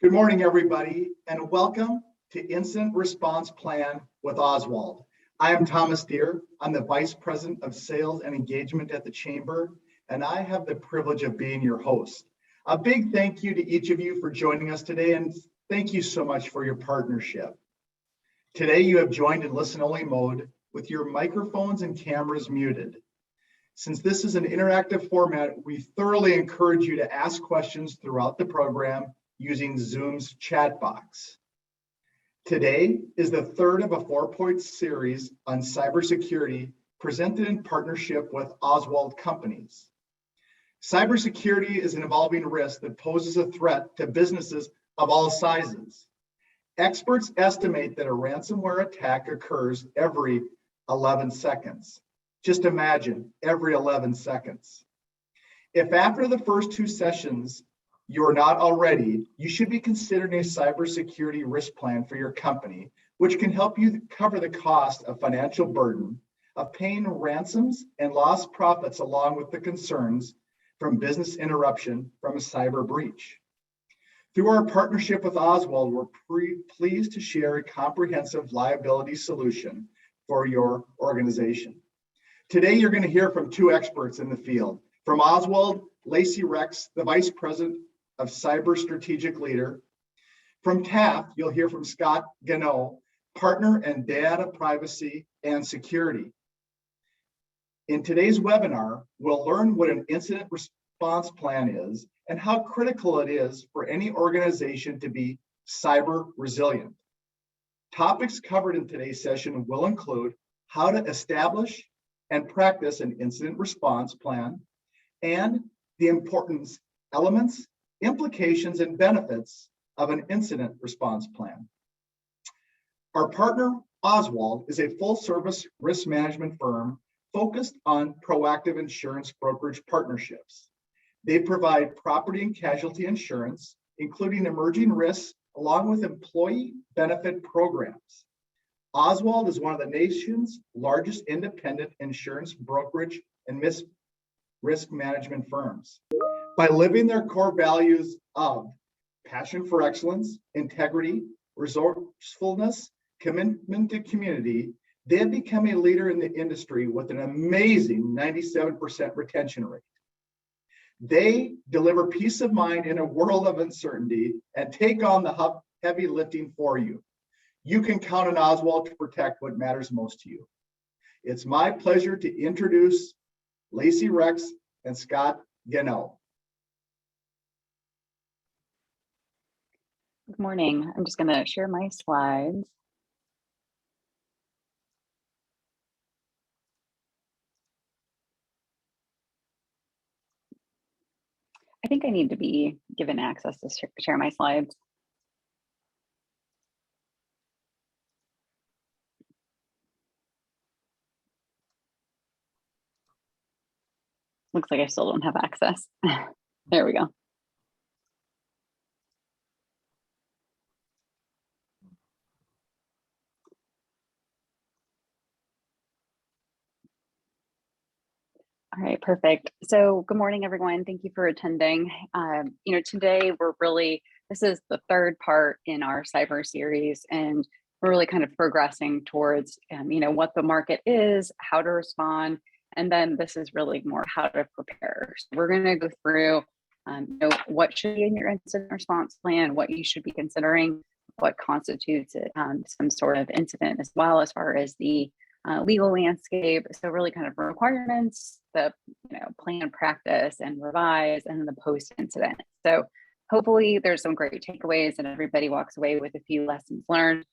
Good morning, everybody, and welcome to Incident Response Plan with Oswald. I am Thomas Deere. I'm the Vice President of Sales and Engagement at the Chamber, and I have the privilege of being your host. A big thank you to each of you for joining us today, and thank you so much for your partnership. Today, you have joined in listen-only mode with your microphones and cameras muted. Since this is an interactive format, we thoroughly encourage you to ask questions throughout the program using Zoom's chat box. Today is the third of a four-point series on cybersecurity presented in partnership with Oswald Companies. Cybersecurity is an evolving risk that poses a threat to businesses of all sizes. Experts estimate that a ransomware attack occurs every 11 seconds. Just imagine, every 11 seconds. If after the first two sessions you're not already, you should be considering a cybersecurity risk plan for your company, which can help you cover the cost of financial burden of paying ransoms and lost profits, along with the concerns from business interruption from a cyber breach. Through our partnership with Oswald, we're pleased to share a comprehensive liability solution for your organization. Today, you're going to hear from two experts in the field. From Oswald, Lacy, the Vice President of Cyber Strategic Leader. From Taft, you'll hear from Scot, Ganow, Partner in Data Privacy and Security. In today's webinar, we'll learn what an incident response plan is and how critical it is for any organization to be cyber resilient. Topics covered in today's session will include how to establish and practice an incident response plan and the important elements, implications, and benefits of an incident response plan. Our partner, Oswald, is a full-service risk management firm focused on proactive insurance brokerage partnerships. They provide property and casualty insurance, including emerging risks, along with employee benefit programs. Oswald is one of the nation's largest independent insurance brokerage and risk management firms. By living their core values of passion for excellence, integrity, resourcefulness, commitment to community, they have become a leader in the industry with an amazing 97% retention rate. They deliver peace of mind in a world of uncertainty and take on the heavy lifting for you. You can count on Oswald to protect what matters most to you. It's my pleasure to introduce Lacy Rex and Scot Ganow. Good morning. I'm just going to share my slides. I think I need to be given access to share my slides. Looks like I still don't have access. There we go. All right, perfect. So good morning, everyone. Thank you for attending. Today this is the third part in our cyber series, and we're really kind of progressing towards, what the market is, how to respond, and then this is really more how to prepare. So we're going to go through, what should be in your incident response plan, what you should be considering, what constitutes some sort of incident, as well as far as the legal landscape. So really kind of requirements, the plan, practice, and revise, and then the post-incident. So hopefully there's some great takeaways and everybody walks away with a few lessons learned.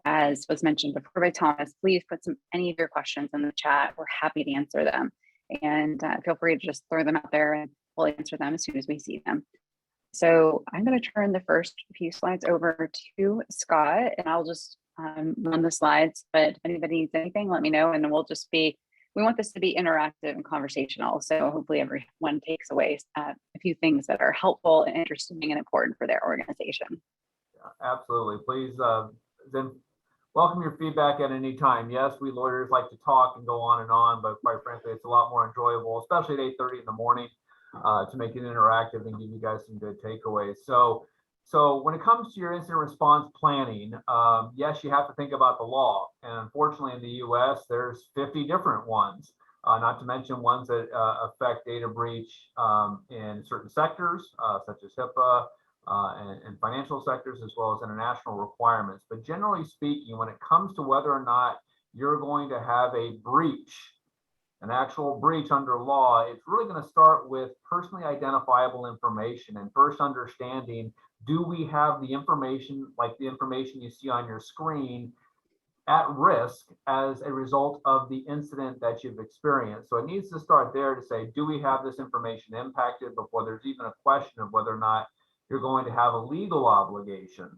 As was mentioned before by Thomas, please put any of your questions in the chat. We're happy to answer them. And feel free to just throw them out there and we'll answer them as soon as we see them. So I'm going to turn the first few slides over to Scott, and I'll just run the slides, but if anybody needs anything, let me know, and we want this to be interactive and conversational. So hopefully everyone takes away a few things that are helpful and interesting and important for their organization. Yeah, absolutely. Please then welcome your feedback at any time. Yes, we lawyers like to talk and go on, but quite frankly, it's a lot more enjoyable, especially at 8:30 in the morning, to make it interactive and give you guys some good takeaways. So So when it comes to your incident response planning, yes, you have to think about the law. And unfortunately in the US, there's 50 different ones, not to mention ones that affect data breach in certain sectors, such as HIPAA and financial sectors, as well as international requirements. But generally speaking, when it comes to whether or not you're going to have a breach, an actual breach under law, it's really going to start with personally identifiable information and first understanding, do we have the information, like the information you see on your screen, at risk as a result of the incident that you've experienced? So it needs to start there to say, do we have this information impacted before there's even a question of whether or not you're going to have a legal obligation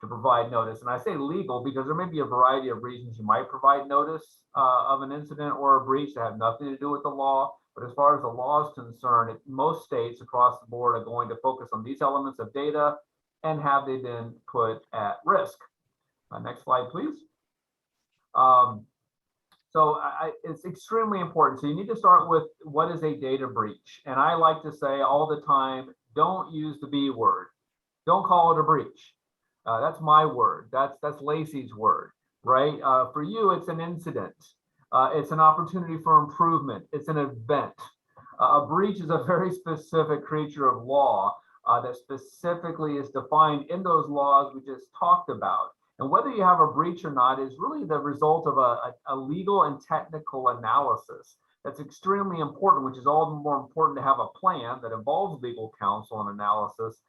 to provide notice. And I say legal because there may be a variety of reasons you might provide notice of an incident or a breach that have nothing to do with the law. But as far as the law is concerned, most states across the board are going to focus on these elements of data and have they been put at risk. Next slide, please. It's extremely important. So you need to start with what is a data breach. And I like to say all the time, don't use the B word. Don't call it a breach. That's my word. That's Lacy's word, right? For you, it's an incident. It's an opportunity for improvement. It's an event. A breach is a very specific creature of law that specifically is defined in those laws we just talked about. And whether you have a breach or not is really the result of a legal and technical analysis. That's extremely important, which is all the more important to have a plan that involves legal counsel and analysis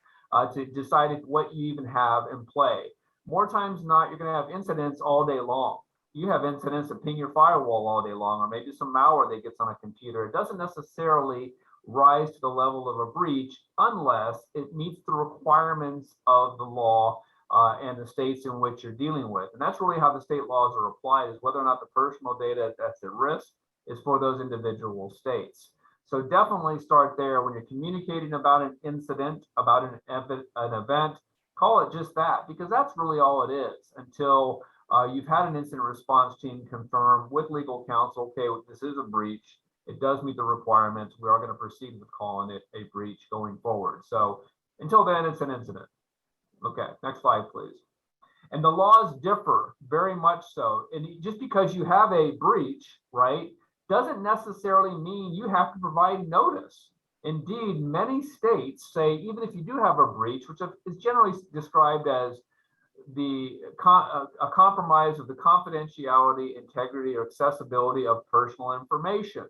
to decide what you even have in play. More times than not, you're going to have incidents all day long. You have incidents that ping your firewall all day long, or maybe some malware that gets on a computer. It doesn't necessarily rise to the level of a breach unless it meets the requirements of the law and the states in which you're dealing with. And that's really how the state laws are applied, is whether or not the personal data that's at risk is for those individual states. So definitely start there when you're communicating about an incident, about an event, call it just that, because that's really all it is until you've had an incident response team confirm with legal counsel, okay, this is a breach. It does meet the requirements. We are going to proceed with calling it a breach going forward. So until then, it's an incident. Okay, next slide, please. And the laws differ very much so. And just because you have a breach, right, doesn't necessarily mean you have to provide notice. Indeed, many states say even if you do have a breach, which is generally described as a compromise of the confidentiality, integrity, or accessibility of personal information.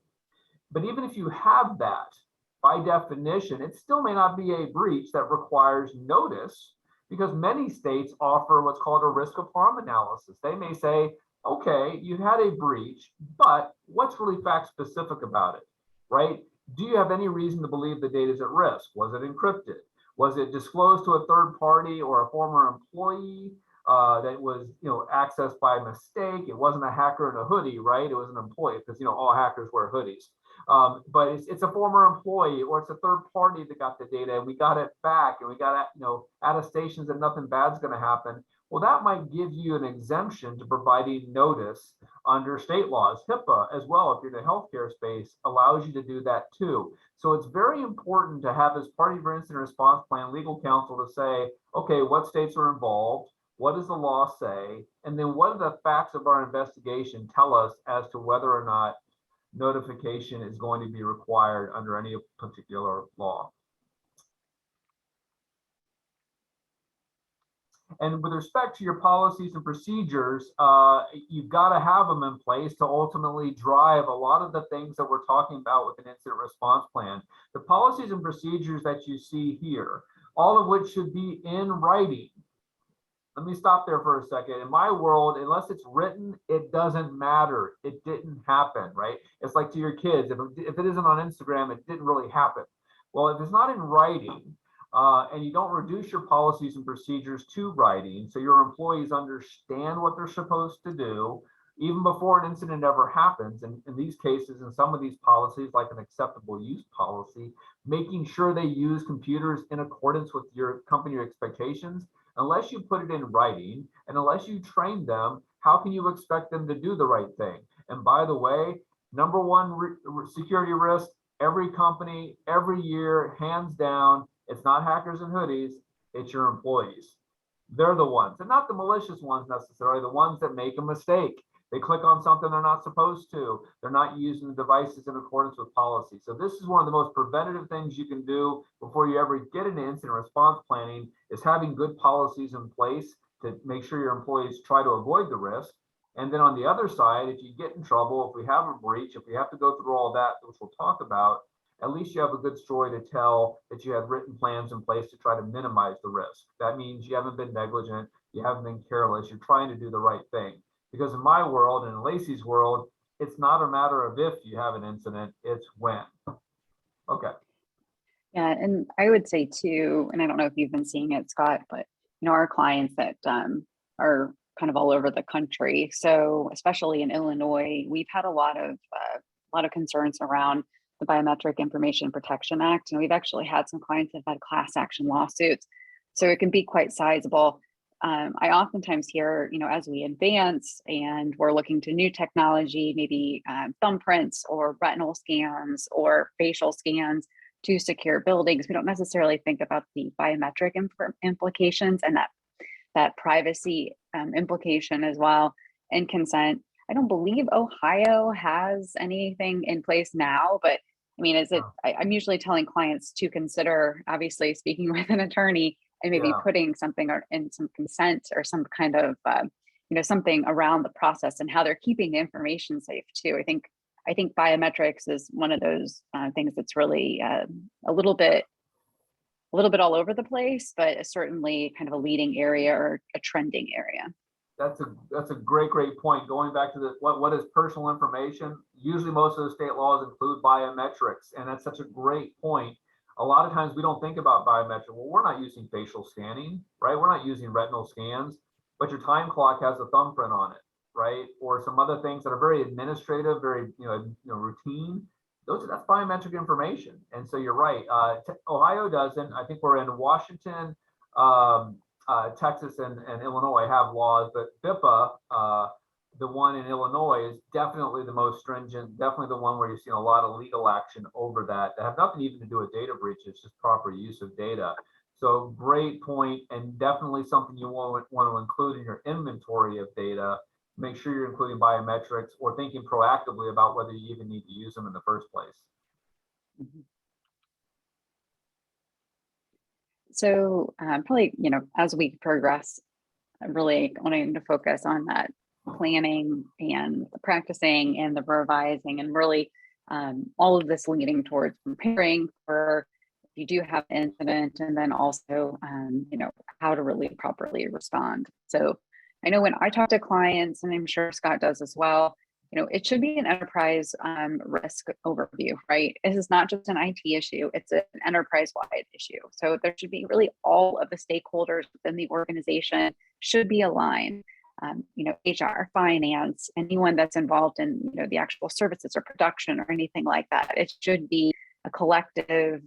But even if you have that, by definition, it still may not be a breach that requires notice, because many states offer what's called a risk of harm analysis. They may say, okay, you had a breach, but what's really fact specific about it, right? Do you have any reason to believe the data is at risk? Was it encrypted? Was it disclosed to a third party or a former employee that was, accessed by mistake? It wasn't a hacker in a hoodie, right? It was an employee, because all hackers wear hoodies. But it's a former employee, or it's a third party that got the data and we got it back and we got attestations that nothing bad's going to happen. Well, that might give you an exemption to providing notice under state laws. HIPAA as well, if you're in the healthcare space, allows you to do that too. So it's very important to have, as part of your incident response plan, legal counsel to say, okay, what states are involved? What does the law say? And then what do the facts of our investigation tell us as to whether or not notification is going to be required under any particular law? And with respect to your policies and procedures, you've got to have them in place to ultimately drive a lot of the things that we're talking about with an incident response plan. The policies and procedures that you see here, all of which should be in writing. Let me stop there for a second. In my world, unless it's written, it doesn't matter. It didn't happen, right? It's like to your kids, if it isn't on Instagram, it didn't really happen. Well, if it's not in writing, and you don't reduce your policies and procedures to writing, so your employees understand what they're supposed to do, even before an incident ever happens. And in these cases, in some of these policies, like an acceptable use policy, making sure they use computers in accordance with your company expectations. Unless you put it in writing and unless you train them, how can you expect them to do the right thing? And by the way, number one security risk, every company, every year, hands down, it's not hackers in hoodies, It's your employees. They're the ones, and not the malicious ones necessarily, the ones that make a mistake. They click on something they're not supposed to. They're not using the devices in accordance with policy. So this is one of the most preventative things you can do before you ever get into incident response planning, is having good policies in place to make sure your employees try to avoid the risk. And then on the other side, if you get in trouble, if we have a breach, if we have to go through all that, which we'll talk about, at least you have a good story to tell that you have written plans in place to try to minimize the risk. That means you haven't been negligent, you haven't been careless, you're trying to do the right thing. Because in my world and in Lacy's world, it's not a matter of if you have an incident, it's when. Okay. Yeah, and I would say too, and I don't know if you've been seeing it, Scott, but our clients that are kind of all over the country. So especially in Illinois, we've had a lot of concerns around the Biometric Information Protection Act, and we've actually had some clients that have had class action lawsuits. So it can be quite sizable. I oftentimes hear, as we advance and we're looking to new technology, maybe thumbprints or retinal scans or facial scans to secure buildings, we don't necessarily think about the biometric implications and that privacy implication as well, and consent. I don't believe Ohio has anything in place now, but I mean, I'm usually telling clients to consider, obviously speaking with an attorney, and maybe putting something in some consent or some kind of, something around the process and how they're keeping the information safe too. I think biometrics is one of those things that's really a little bit all over the place, but certainly kind of a leading area or a trending area. That's a great point. Going back to what is personal information? Usually most of the state laws include biometrics, and that's such a great point. A lot of times we don't think about biometric. Well, we're not using facial scanning, right? We're not using retinal scans, but your time clock has a thumbprint on it, right? Or some other things that are very administrative, very routine. That's biometric information. And so you're right. Ohio doesn't. I think we're in Washington, Texas, and Illinois have laws, but BIPA, the one in Illinois, is definitely the most stringent, definitely the one where you've seen a lot of legal action over that have nothing even to do with data breach. It's just proper use of data. So great point, and definitely something you want to include in your inventory of data. Make sure you're including biometrics or thinking proactively about whether you even need to use them in the first place. Mm-hmm. So probably, as we progress, I'm really wanting to focus on that planning and the practicing and the revising, and really all of this leading towards preparing for if you do have an incident, and then also, how to really properly respond. So I know when I talk to clients, and I'm sure Scott does as well, it should be an enterprise risk overview, right? This is not just an IT issue, it's an enterprise-wide issue. So there should be really all of the stakeholders within the organization should be aligned. HR, finance, anyone that's involved in, the actual services or production or anything like that. It should be a collective,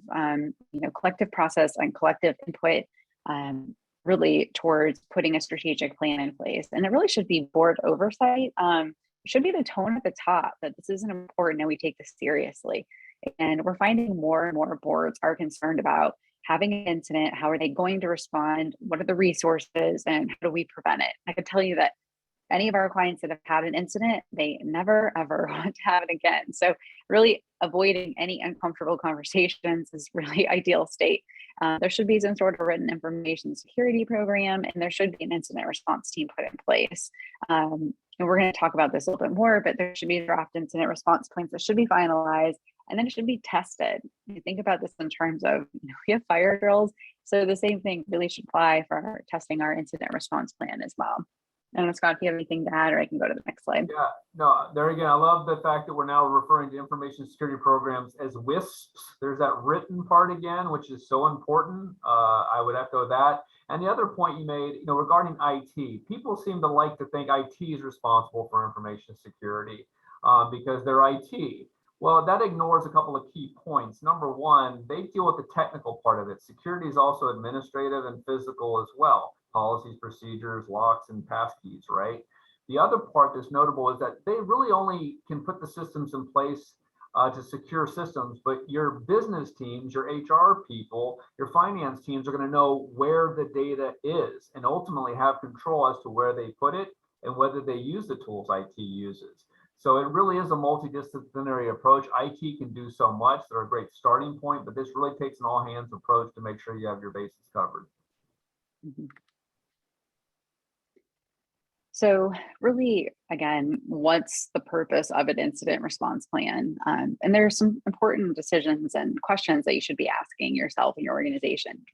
collective process and collective input, really towards putting a strategic plan in place. And it really should be board oversight. Should be the tone at the top that this is important and we take this seriously. And we're finding more and more boards are concerned about having an incident. How are they going to respond? What are the resources and how do we prevent it? I can tell you that any of our clients that have had an incident, they never, ever want to have it again. So really avoiding any uncomfortable conversations is really ideal state. There should be some sort of written information security program, and there should be an incident response team put in place. And we're going to talk about this a little bit more, but there should be draft incident response plans that should be finalized, and then it should be tested. You think about this in terms of, we have fire drills. So the same thing really should apply for testing our incident response plan as well. I don't know, Scott, if you have anything to add, or I can go to the next slide. Yeah, no, there again, I love the fact that we're now referring to information security programs as WISPs. There's that written part again, which is so important. I would echo that. And the other point you made, regarding IT, people seem to like to think IT is responsible for information security because they're IT. Well, that ignores a couple of key points. Number one, they deal with the technical part of it. Security is also administrative and physical as well. Policies, procedures, locks, and passkeys, right? The other part that's notable is that they really only can put the systems in place to secure systems, but your business teams, your HR people, your finance teams are going to know where the data is and ultimately have control as to where they put it and whether they use the tools IT uses. So it really is a multidisciplinary approach. IT can do so much. They're a great starting point, but this really takes an all hands approach to make sure you have your bases covered. Mhm. So really, again, what's the purpose of an incident response plan? And there are some important decisions and questions that you should be asking yourself and your organization.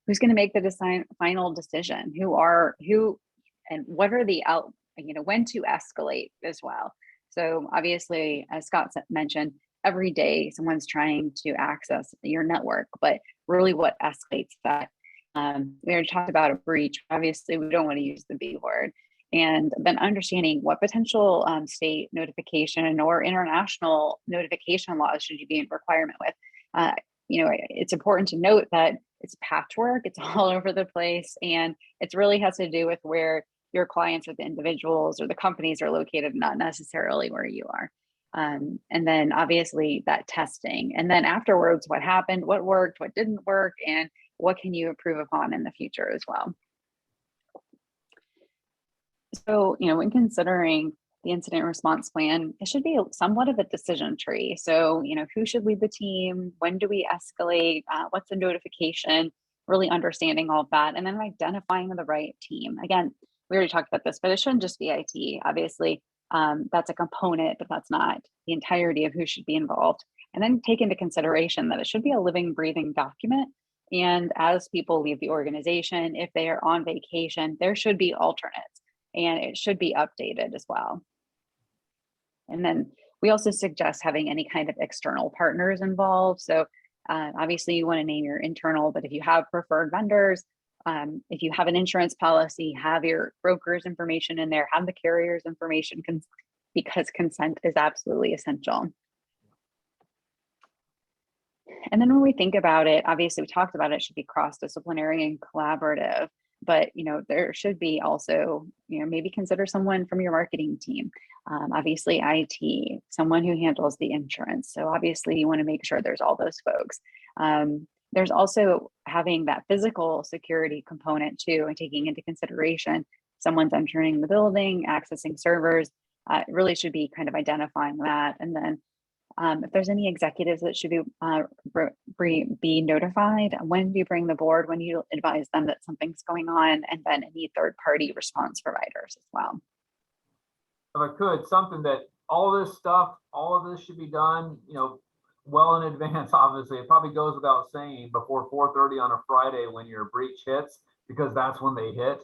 Who's going to make the final decision? Who, and what are the when to escalate as well. So obviously, as Scott mentioned, every day someone's trying to access your network, but really what escalates that? We already talked about a breach. Obviously, we don't want to use the B word. And then understanding what potential state notification or international notification laws should you be in requirement with. It's important to note that it's patchwork, it's all over the place, and it really has to do with where your clients or the individuals or the companies are located, not necessarily where you are. And then obviously that testing. And then afterwards, what happened, what worked, what didn't work, and what can you improve upon in the future as well. So, when considering the incident response plan, it should be somewhat of a decision tree. So, who should lead the team? When do we escalate? What's the notification? Really understanding all of that, and then identifying the right team. Again, we already talked about this, but it shouldn't just be IT. Obviously, that's a component, but that's not the entirety of who should be involved. And then take into consideration that it should be a living, breathing document. And as people leave the organization, if they are on vacation, there should be alternates. And it should be updated as well. And then we also suggest having any kind of external partners involved. So obviously you want to name your internal, but if you have preferred vendors, if you have an insurance policy, have your broker's information in there, have the carrier's information because consent is absolutely essential. And then when we think about it, obviously we talked about it should be cross-disciplinary and collaborative. But there should be also, maybe consider someone from your marketing team, obviously IT, someone who handles the insurance. So obviously you want to make sure there's all those folks. There's also having that physical security component too, and taking into consideration someone's entering the building, accessing servers. It really should be kind of identifying that. And then if there's any executives that should be notified, when do you bring the board, when do you advise them that something's going on, and then any third-party response providers as well. If I could, something that all of this should be done, well in advance. Obviously, it probably goes without saying before 4:30 on a Friday when your breach hits, because that's when they hit.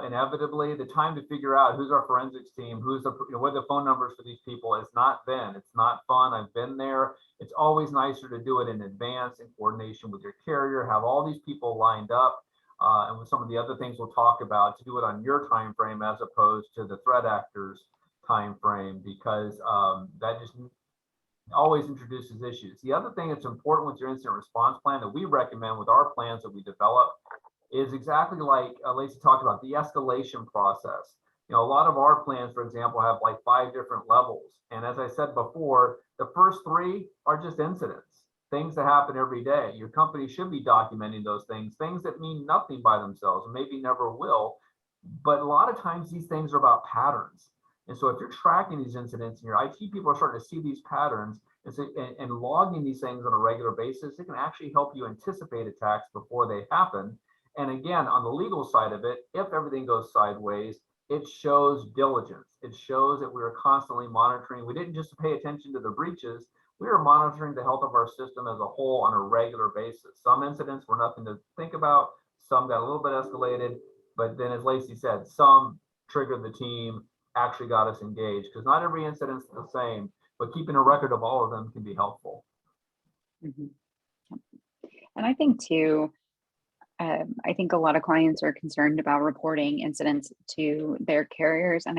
Inevitably, the time to figure out who's our forensics team, what are the phone numbers for these people is not then. It's not fun. I've been there. It's always nicer to do it in advance in coordination with your carrier, have all these people lined up, and with some of the other things we'll talk about, to do it on your time frame as opposed to the threat actor's time frame, because that just always introduces issues. The other thing that's important with your incident response plan that we recommend with our plans that we develop is exactly like Lacy talked about, the escalation process. A lot of our plans, for example, have like 5 different levels. And as I said before, the first 3 are just incidents, things that happen every day. Your company should be documenting those things that mean nothing by themselves, and maybe never will. But a lot of times these things are about patterns. And so if you're tracking these incidents and your IT people are starting to see these patterns and logging these things on a regular basis, it can actually help you anticipate attacks before they happen. And again, on the legal side of it, if everything goes sideways, it shows diligence. It shows that we are constantly monitoring. We didn't just pay attention to the breaches. We are monitoring the health of our system as a whole on a regular basis. Some incidents were nothing to think about. Some got a little bit escalated. But then, as Lacy said, some triggered the team, actually got us engaged, because not every incident is the same, but keeping a record of all of them can be helpful. Mm-hmm. And I think too, I think a lot of clients are concerned about reporting incidents to their carriers. And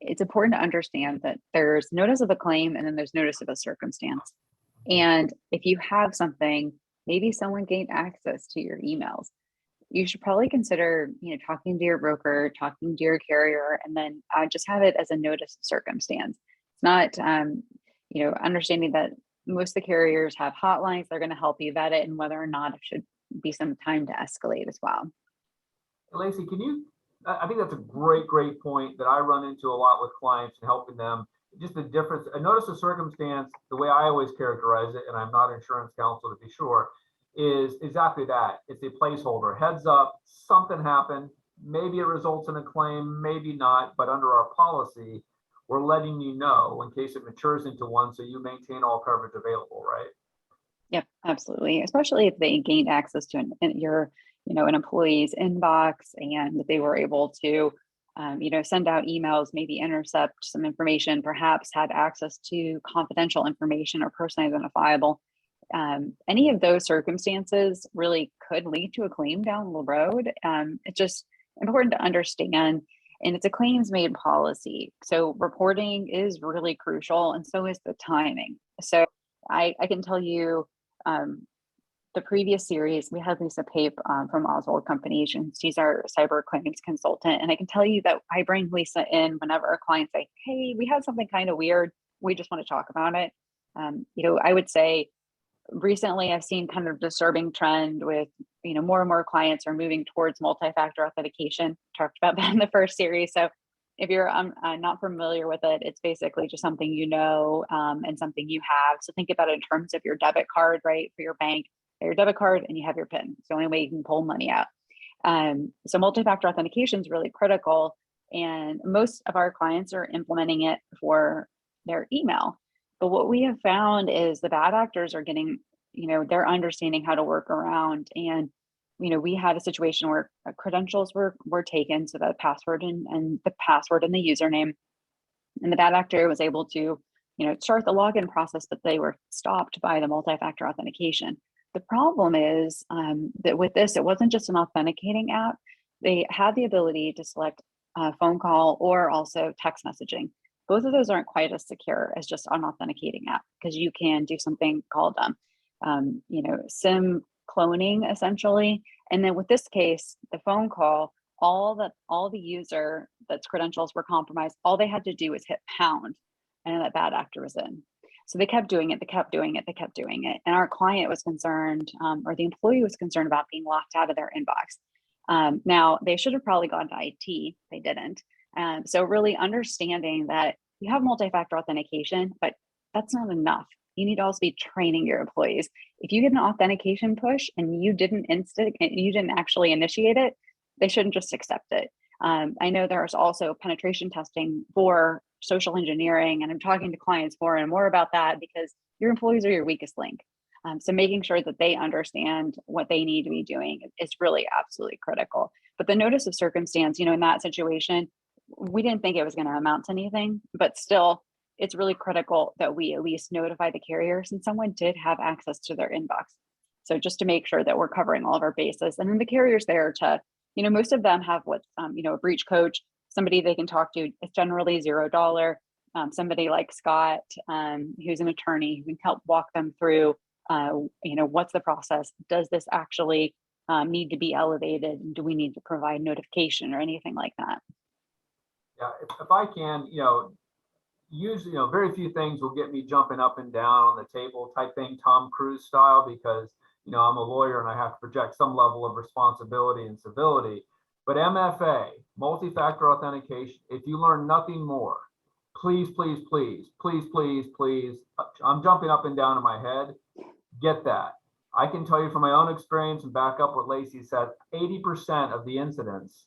it's important to understand that there's notice of a claim and then there's notice of a circumstance. And if you have something, maybe someone gained access to your emails, you should probably consider, talking to your broker, talking to your carrier, and then just have it as a notice of circumstance. It's not, understanding that most of the carriers have hotlines, they're going to help you vet it and whether or not it should be some time to escalate as well. Lacy, I think that's a great point that I run into a lot with clients and helping them. Just the difference, a notice of circumstance, the way I always characterize it, and I'm not insurance counsel to be sure, is exactly that. It's a placeholder. Heads up, something happened. Maybe it results in a claim, maybe not, but under our policy, we're letting you know in case it matures into one, so you maintain all coverage available, right? Yep, absolutely. Especially if they gained access to an employee's inbox and they were able to, send out emails, maybe intercept some information, perhaps had access to confidential information or personally identifiable. Any of those circumstances really could lead to a claim down the road. It's just important to understand, and it's a claims made policy. So reporting is really crucial, and so is the timing. So I can tell you, the previous series, we had Lisa Pape from Oswald Companies, and she's our cyber claims consultant. And I can tell you that I bring Lisa in whenever our clients say, hey, we had something kind of weird. We just want to talk about it. I would say recently I've seen kind of disturbing trend with, more and more clients are moving towards multi-factor authentication. Talked about that in the first series. So if you're not familiar with it, it's basically just something and something you have. So think about it in terms of your debit card, right? For your bank, your debit card, and you have your PIN. It's the only way you can pull money out. So multi-factor authentication is really critical. And most of our clients are implementing it for their email. But what we have found is the bad actors are getting, they're understanding how to work around. And, we had a situation where credentials were taken, so the password and the password and the username, and the bad actor was able to, start the login process, but they were stopped by the multi-factor authentication. The problem is that with this, it wasn't just an authenticating app. They had the ability to select a phone call or also text messaging. Both of those aren't quite as secure as just an authenticating app, because you can do something called SIM cloning essentially. And then with this case, the phone call, all the user that's credentials were compromised, all they had to do was hit pound, and that bad actor was in. So they kept doing it, they kept doing it. And our client was concerned, or the employee was concerned about being locked out of their inbox. Now, they should have probably gone to IT. They didn't. So really understanding that you have multi-factor authentication, but that's not enough. You need to also be training your employees. If you get an authentication push and you didn't actually initiate it, they shouldn't just accept it. I know there's also penetration testing for social engineering, and I'm talking to clients more and more about that because your employees are your weakest link. So making sure that they understand what they need to be doing is really absolutely critical. But the notice of circumstance, in that situation, we didn't think it was going to amount to anything, but still, it's really critical that we at least notify the carrier since someone did have access to their inbox. So just to make sure that we're covering all of our bases. And then the carrier's there to, most of them have what's, a breach coach, somebody they can talk to. It's generally $0. Somebody like Scot, who's an attorney, who can help walk them through, what's the process? Does this actually need to be elevated? Do we need to provide notification or anything like that? Yeah, if I can, usually, very few things will get me jumping up and down on the table type thing, Tom Cruise style, because, I'm a lawyer and I have to project some level of responsibility and civility. But MFA, multi-factor authentication, if you learn nothing more, please, I'm jumping up and down in my head, get that. I can tell you from my own experience and back up what Lacy said, 80% of the incidents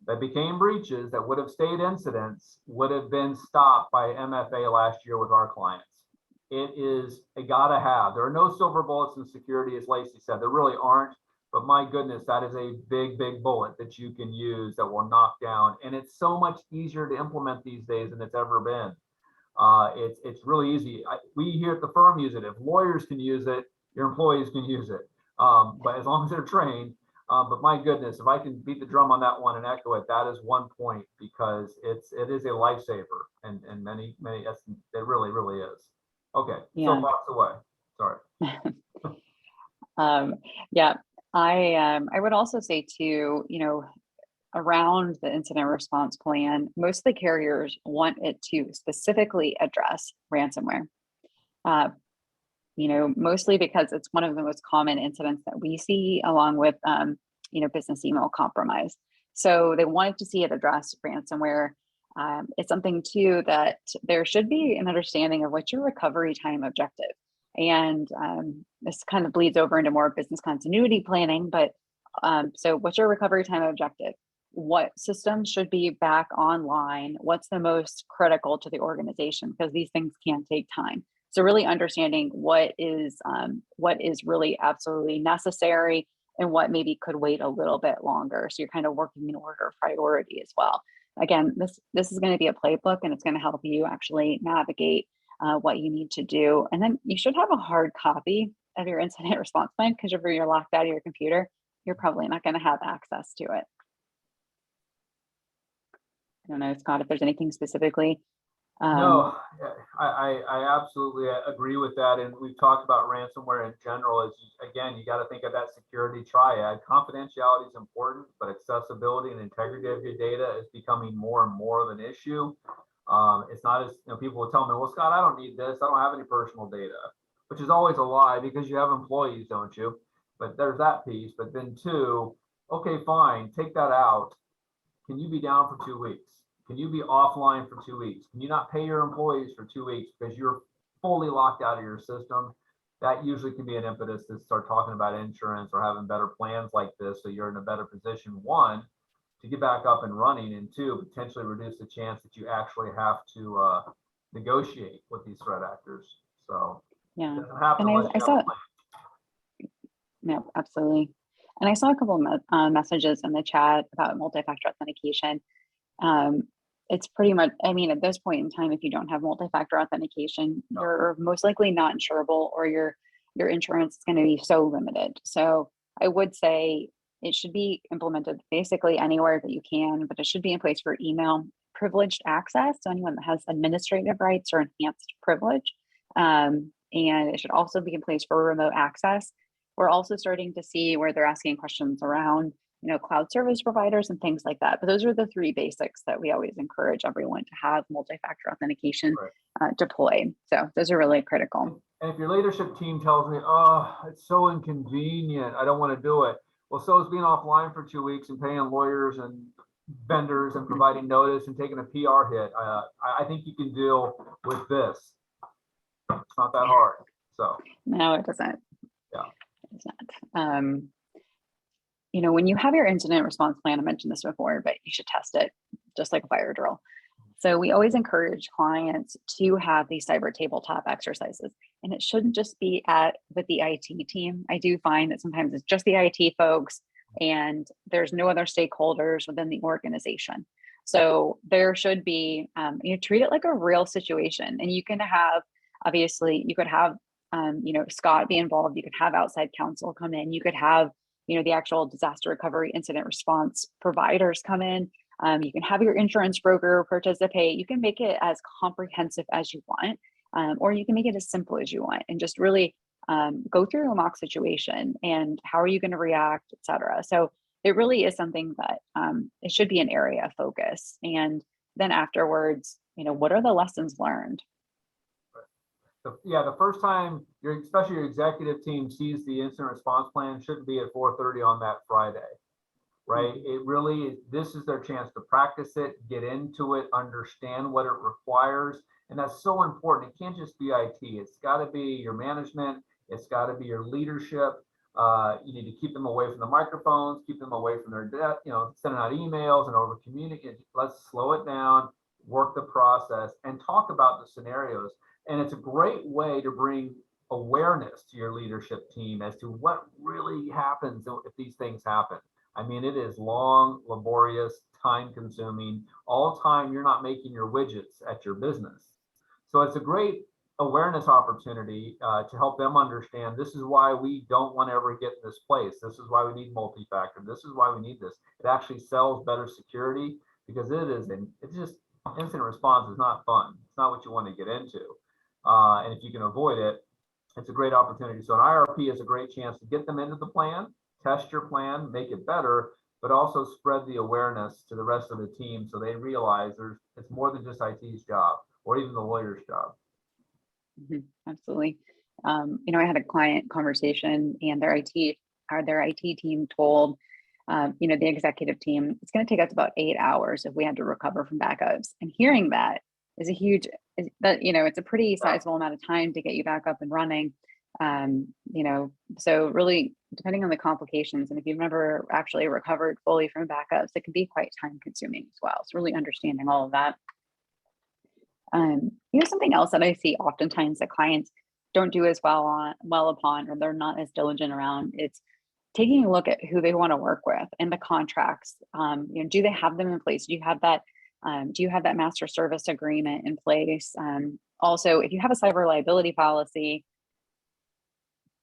that became breaches that would have stayed incidents would have been stopped by MFA last year with our clients. It is a gotta have. There are no silver bullets in security, as Lacy said. There really aren't, but my goodness, that is a big bullet that you can use that will knock down. And it's so much easier to implement these days than it's ever been. It's really easy. We here at the firm use it. If lawyers can use it, your employees can use it. But as long as they're trained. But my goodness, if I can beat the drum on that one and echo it, that is one point, because it is a lifesaver, and many it really is. Okay, Yeah. so box away. Sorry. Yeah, I would also say too, around the incident response plan, most of the carriers want it to specifically address ransomware. Mostly because it's one of the most common incidents that we see, along with, business email compromise. So they wanted to see it address ransomware. It's something too that there should be an understanding of what's your recovery time objective. And this kind of bleeds over into more business continuity planning, but so what's your recovery time objective? What systems should be back online? What's the most critical to the organization? Because these things can take time. So really understanding what is really absolutely necessary and what maybe could wait a little bit longer. So you're kind of working in order of priority as well. Again, this is going to be a playbook, and it's going to help you actually navigate what you need to do. And then you should have a hard copy of your incident response plan, because if you're locked out of your computer, you're probably not going to have access to it. I don't know, Scott, if there's anything specifically. No, I absolutely agree with that. And we've talked about ransomware in general. Again, you got to think of that security triad. Confidentiality is important, but accessibility and integrity of your data is becoming more and more of an issue. It's not as, people will tell me, well, Scott, I don't need this. I don't have any personal data, which is always a lie, because you have employees, don't you? But there's that piece. But then two, okay, fine, take that out. Can you be down for 2 weeks? Can you be offline for 2 weeks? Can you not pay your employees for 2 weeks because you're fully locked out of your system? That usually can be an impetus to start talking about insurance or having better plans like this, so you're in a better position, one, to get back up and running, and two, potentially reduce the chance that you actually have to negotiate with these threat actors. So yeah, it doesn't happen and unless you have a plan. No, absolutely. And I saw a couple of messages in the chat about multi-factor authentication. It's pretty much, at this point in time, if you don't have multi-factor authentication, you're most likely not insurable, or your insurance is going to be so limited. So I would say it should be implemented basically anywhere that you can, but it should be in place for email privileged access to anyone that has administrative rights or enhanced privilege. And it should also be in place for remote access. We're also starting to see where they're asking questions around cloud service providers and things like that. But those are the three basics that we always encourage everyone to have multi-factor authentication deployed. So those are really critical. And if your leadership team tells me, oh, it's so inconvenient, I don't want to do it. Well, so is being offline for 2 weeks and paying lawyers and vendors and providing notice and taking a PR hit. I think you can deal with this. It's not that hard. So no, it doesn't. Yeah, it's not. When you have your incident response plan, I mentioned this before, but you should test it just like a fire drill. So we always encourage clients to have these cyber tabletop exercises, and it shouldn't just be with the IT team. I do find that sometimes it's just the IT folks and there's no other stakeholders within the organization. So there should be, treat it like a real situation, and you can have, obviously you could have, Scott be involved. You could have outside counsel come in. You could have, the actual disaster recovery incident response providers come in. You can have your insurance broker participate. You can make it as comprehensive as you want, or you can make it as simple as you want, and just really go through a mock situation and how are you going to react, et cetera. So it really is something that it should be an area of focus. And then afterwards, what are the lessons learned? The first time especially your executive team sees the incident response plan shouldn't be at 4:30 on that Friday, right? It really, this is their chance to practice it, get into it, understand what it requires. And that's so important. It can't just be IT. It's got to be your management. It's got to be your leadership. You need to keep them away from the microphones, keep them away from their, sending out emails and over communicate. Let's slow it down, work the process, and talk about the scenarios. And it's a great way to bring awareness to your leadership team as to what really happens if these things happen. I mean, it is long, laborious, time consuming, all time you're not making your widgets at your business. So it's a great awareness opportunity to help them understand this is why we don't want to ever get in this place. This is why we need multi-factor. This is why we need this. It actually sells better security, because it's just incident response is not fun. It's not what you want to get into. And if you can avoid it, it's a great opportunity. So an IRP is a great chance to get them into the plan, test your plan, make it better, but also spread the awareness to the rest of the team so they realize it's more than just IT's job or even the lawyer's job. Absolutely. I had a client conversation and their IT team told, the executive team, it's going to take us about 8 hours if we had to recover from backups. And hearing that is it's a pretty sizable amount of time to get you back up and running. So really depending on the complications, and if you've never actually recovered fully from backups, it can be quite time consuming as well. So really understanding all of that. Something else that I see oftentimes that clients don't do as well upon, or they're not as diligent around, it's taking a look at who they want to work with and the contracts. Do they have them in place? Do you have that master service agreement in place? Also, if you have a cyber liability policy,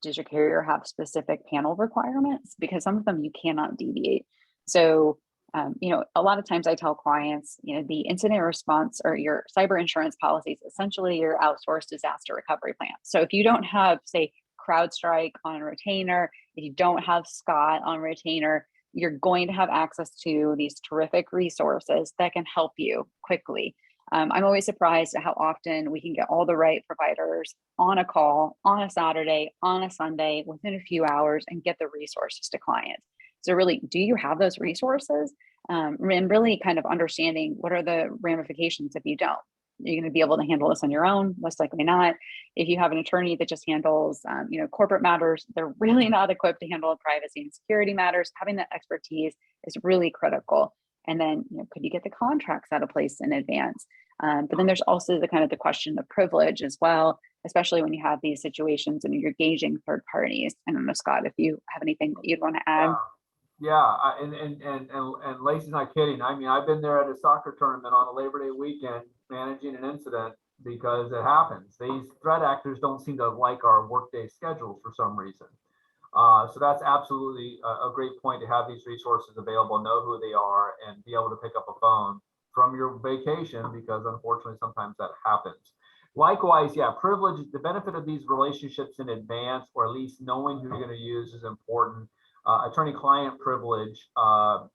does your carrier have specific panel requirements? Because some of them you cannot deviate. So a lot of times I tell clients, the incident response or your cyber insurance policy is essentially your outsourced disaster recovery plan. So if you don't have, say, CrowdStrike on retainer, if you don't have Scot on retainer, you're going to have access to these terrific resources that can help you quickly. I'm always surprised at how often we can get all the right providers on a call on a Saturday, on a Sunday, within a few hours, and get the resources to clients. So really, do you have those resources? And really kind of understanding what are the ramifications if you don't. You're going to be able to handle this on your own? Most likely not. If you have an attorney that just handles, corporate matters, they're really not equipped to handle privacy and security matters. Having that expertise is really critical. And then, could you get the contracts out of place in advance? But then there's also the question of privilege as well, especially when you have these situations and you're gauging third parties. I don't know, Scott, if you have anything that you'd want to add. And Lacy's not kidding. I mean, I've been there at a soccer tournament on a Labor Day weekend managing an incident because it happens. These threat actors don't seem to like our workday schedules for some reason. So that's absolutely a great point to have these resources available, know who they are, and be able to pick up a phone from your vacation, because unfortunately sometimes that happens. Likewise, privilege, the benefit of these relationships in advance, or at least knowing who you're going to use, is important. Attorney-client privilege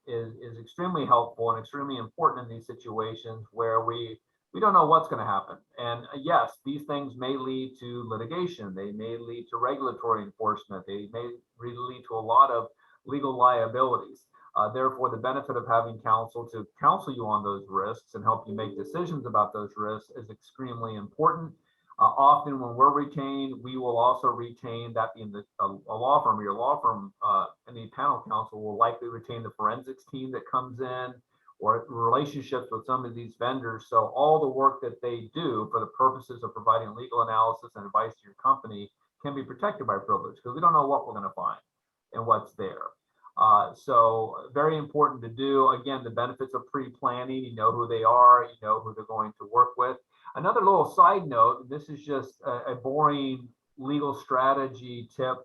is extremely helpful and extremely important in these situations where we don't know what's going to happen. And yes, these things may lead to litigation. They may lead to regulatory enforcement. They may lead to a lot of legal liabilities. Therefore, the benefit of having counsel to counsel you on those risks and help you make decisions about those risks is extremely important. Often when we're retained, we will also retain that in a law firm. Your law firm, any panel counsel will likely retain the forensics team that comes in, or relationships with some of these vendors. So all the work that they do for the purposes of providing legal analysis and advice to your company can be protected by privilege, because we don't know what we're going to find and what's there. So very important to do. Again, the benefits of pre-planning, you know who they are, you know who they're going to work with. Another little side note, this is just a boring legal strategy tip.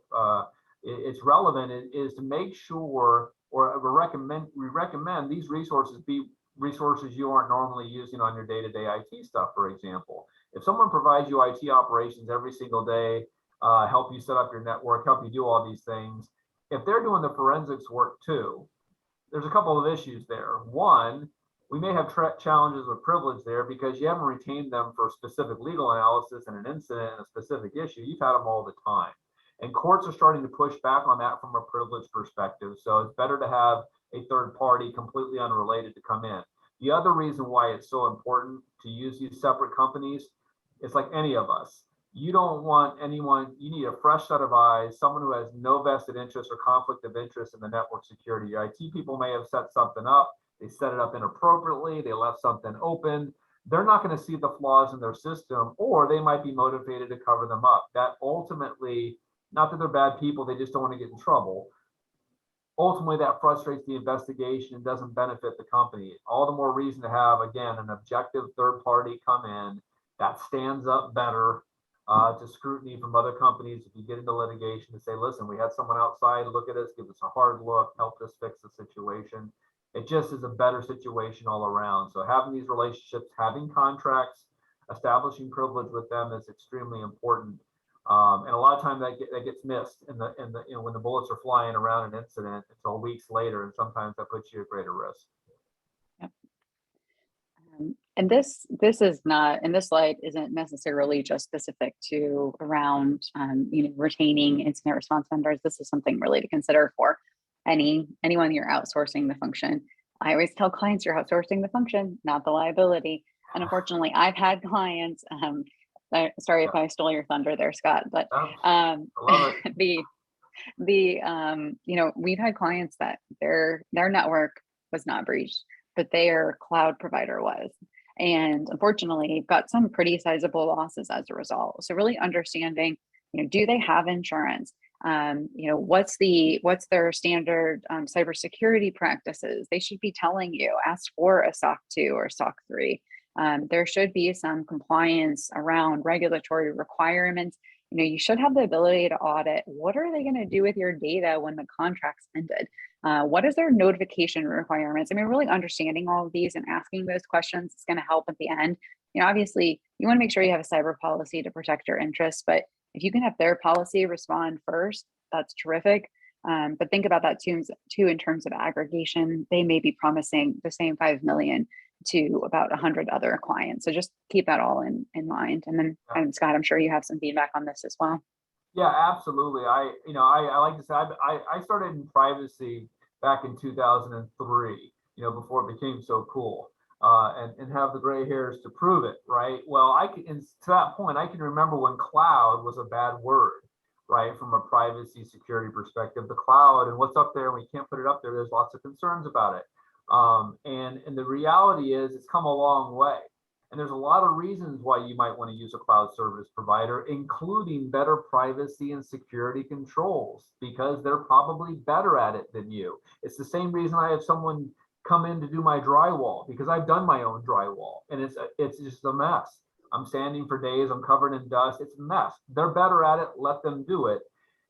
It's relevant, is to make sure, or we recommend these resources be resources you aren't normally using on your day-to-day IT stuff. For example, if someone provides you IT operations every single day, help you set up your network, help you do all these things, if they're doing the forensics work too, there's a couple of issues there. One, we may have challenges with privilege there because you haven't retained them for specific legal analysis and an incident and a specific issue. You've had them all the time. And courts are starting to push back on that from a privilege perspective. So it's better to have a third party completely unrelated to come in. The other reason why it's so important to use these separate companies, it's like any of us. You don't want anyone, you need a fresh set of eyes, someone who has no vested interest or conflict of interest in the network security. Your IT people may have set something up, they set it up inappropriately, they left something open. They're not going to see the flaws in their system, or they might be motivated to cover them up. That ultimately, not that they're bad people, they just don't want to get in trouble. Ultimately, that frustrates the investigation and doesn't benefit the company. All the more reason to have, again, an objective third party come in that stands up better to scrutiny from other companies. If you get into litigation, to say, listen, we had someone outside look at us, give us a hard look, help us fix the situation. It just is a better situation all around. So having these relationships, having contracts, establishing privilege with them is extremely important. And a lot of times that gets missed when the bullets are flying around an incident until weeks later, and sometimes that puts you at greater risk. Yep. And this is not, and this slide isn't necessarily just specific to around retaining incident response vendors. This is something really to consider for anyone you're outsourcing the function. I always tell clients you're outsourcing the function, not the liability. And unfortunately, I've had clients. Sorry if I stole your thunder there, Scott, but I love it. we've had clients that their network was not breached, but their cloud provider was. And unfortunately, got some pretty sizable losses as a result. So really understanding, do they have insurance? What's their standard cybersecurity practices? They should be telling you, ask for a SOC 2 or SOC 3. There should be some compliance around regulatory requirements. You should have the ability to audit. What are they going to do with your data when the contract's ended? What is their notification requirements? Really understanding all of these and asking those questions is going to help at the end. Obviously, you want to make sure you have a cyber policy to protect your interests, but if you can have their policy respond first, that's terrific. But think about that too in terms of aggregation. They may be promising the same 5 million to about 100 other clients. So just keep that all in mind. And then, Scott, I'm sure you have some feedback on this as well. Yeah, absolutely. I like to say I started in privacy back in 2003, before it became so cool, and have the gray hairs to prove it, right? Well, to that point, I can remember when cloud was a bad word, right? From a privacy security perspective, the cloud and what's up there, and we can't put it up there. There's lots of concerns about it. And the reality is it's come a long way. And there's a lot of reasons why you might want to use a cloud service provider, including better privacy and security controls, because they're probably better at it than you. It's the same reason I have someone come in to do my drywall, because I've done my own drywall, and it's just a mess. I'm sanding for days, I'm covered in dust, it's a mess. They're better at it, let them do it.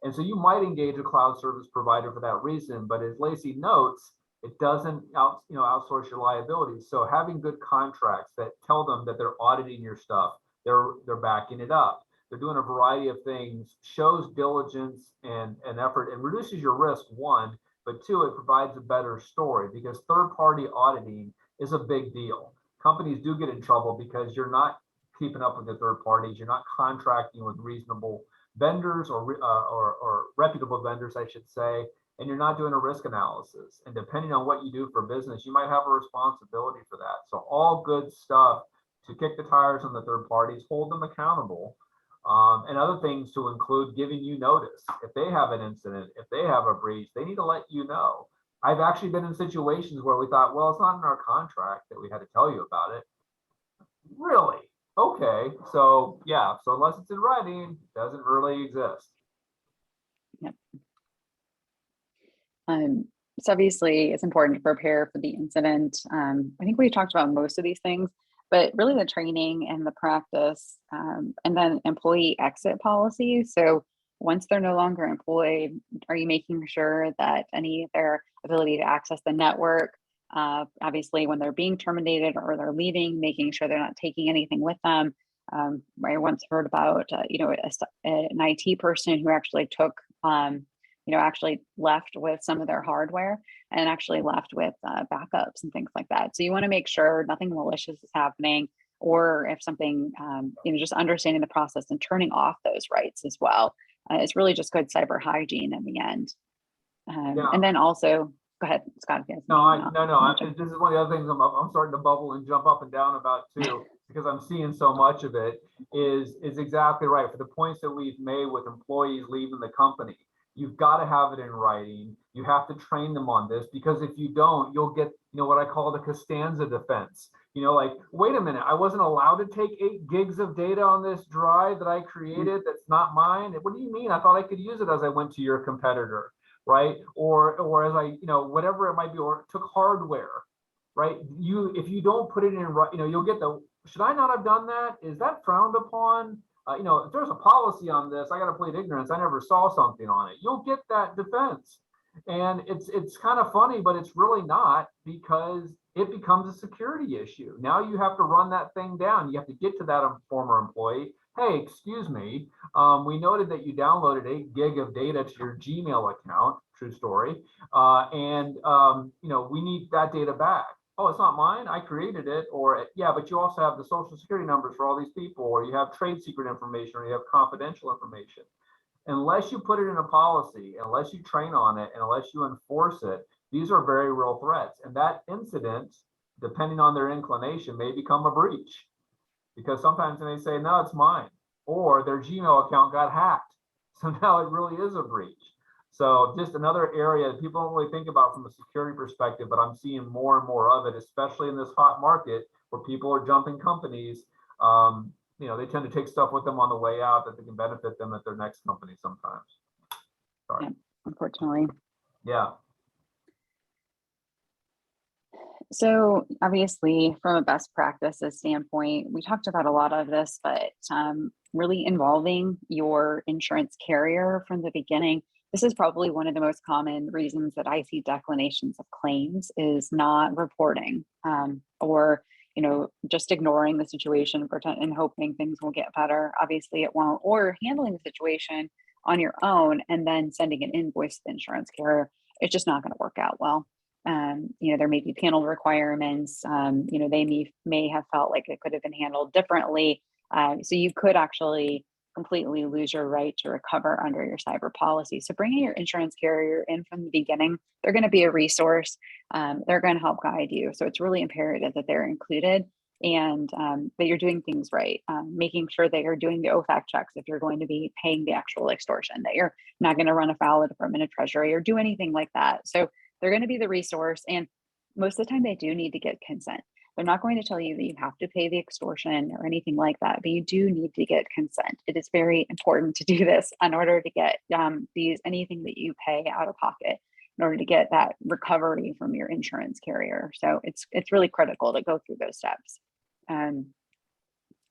And so you might engage a cloud service provider for that reason, but as Lacy notes, it doesn't outsource your liabilities. So having good contracts that tell them that they're auditing your stuff, they're backing it up, they're doing a variety of things, shows diligence and effort, and reduces your risk, one, but two, it provides a better story, because third-party auditing is a big deal. Companies do get in trouble because you're not keeping up with the third parties, you're not contracting with reasonable vendors or reputable vendors, I should say, and you're not doing a risk analysis. And depending on what you do for business, you might have a responsibility for that. So all good stuff to kick the tires on the third parties, hold them accountable, and other things to include giving you notice. If they have an incident, if they have a breach, they need to let you know. I've actually been in situations where we thought, well, it's not in our contract that we had to tell you about it. Really? Okay. So yeah, so unless it's in writing, it doesn't really exist. Yep. So obviously it's important to prepare for the incident. I think we talked about most of these things, but really the training and the practice, and then employee exit policy. So once they're no longer employed, are you making sure that any of their ability to access the network, obviously when they're being terminated or they're leaving, making sure they're not taking anything with them. I once heard about, an IT person who actually took, actually left with some of their hardware and actually left with backups and things like that. So you want to make sure nothing malicious is happening, or if something, just understanding the process and turning off those rights as well. It's really just good cyber hygiene in the end. And then also, go ahead, Scott. This is one of the other things I'm starting to bubble and jump up and down about too, because I'm seeing so much of it. Is exactly right. For the points that we've made with employees leaving the company, you've got to have it in writing. You have to train them on this, because if you don't, you'll get, what I call the Costanza defense. Like, wait a minute, I wasn't allowed to take 8 gigs of data on this drive that I created that's not mine. What do you mean? I thought I could use it as I went to your competitor, right? Or as I, whatever it might be, or took hardware, right? If you don't put it in, you'll get the, should I not have done that? Is that frowned upon? If there's a policy on this, I got to plead ignorance. I never saw something on it. You'll get that defense. And it's kind of funny, but it's really not, because it becomes a security issue. Now you have to run that thing down. You have to get to that former employee. Hey, excuse me, we noted that you downloaded 8 gig of data to your Gmail account, true story, and we need that data back. oh, it's not mine, I created it, or yeah, but you also have the social security numbers for all these people, or you have trade secret information, or you have confidential information. Unless you put it in a policy, unless you train on it, and unless you enforce it, these are very real threats. And that incident, depending on their inclination, may become a breach, because sometimes they say, no, it's mine, or their Gmail account got hacked. So now it really is a breach. So just another area that people don't really think about from a security perspective, but I'm seeing more and more of it, especially in this hot market where people are jumping companies. They tend to take stuff with them on the way out that they can benefit them at their next company sometimes. Sorry. Yeah, unfortunately. Yeah. So obviously, from a best practices standpoint, we talked about a lot of this, but really involving your insurance carrier from the beginning. This is probably one of the most common reasons that I see declinations of claims is not reporting or just ignoring the situation and hoping things will get better. Obviously it won't, or handling the situation on your own and then sending an invoice to the insurance carrier. It's just not going to work out well. There may be panel requirements. They may have felt like it could have been handled differently. So you could actually completely lose your right to recover under your cyber policy. So bringing your insurance carrier in from the beginning, they're going to be a resource. They're going to help guide you. So it's really imperative that they're included and that you're doing things right, making sure that you're doing the OFAC checks if you're going to be paying the actual extortion, that you're not going to run afoul of the Department of Treasury or do anything like that. So they're going to be the resource. And most of the time they do need to get consent. They're not going to tell you that you have to pay the extortion or anything like that, but you do need to get consent. It is very important to do this in order to get anything that you pay out of pocket in order to get that recovery from your insurance carrier. So it's really critical to go through those steps. I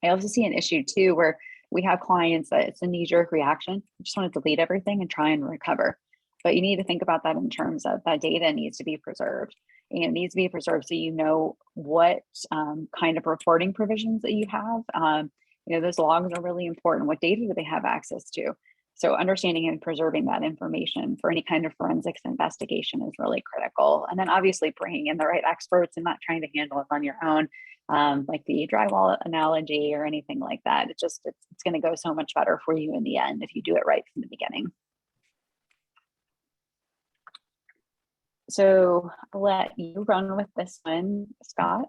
also see an issue too, where we have clients that it's a knee-jerk reaction. You just want to delete everything and try and recover. But you need to think about that in terms of that data needs to be preserved. And it needs to be preserved so you know what kind of reporting provisions that you have. Those logs are really important. What data do they have access to? So understanding and preserving that information for any kind of forensics investigation is really critical. And then obviously bringing in the right experts and not trying to handle it on your own, like the drywall analogy or anything like that. It's going to go so much better for you in the end if you do it right from the beginning. So I'll let you run with this one, Scott.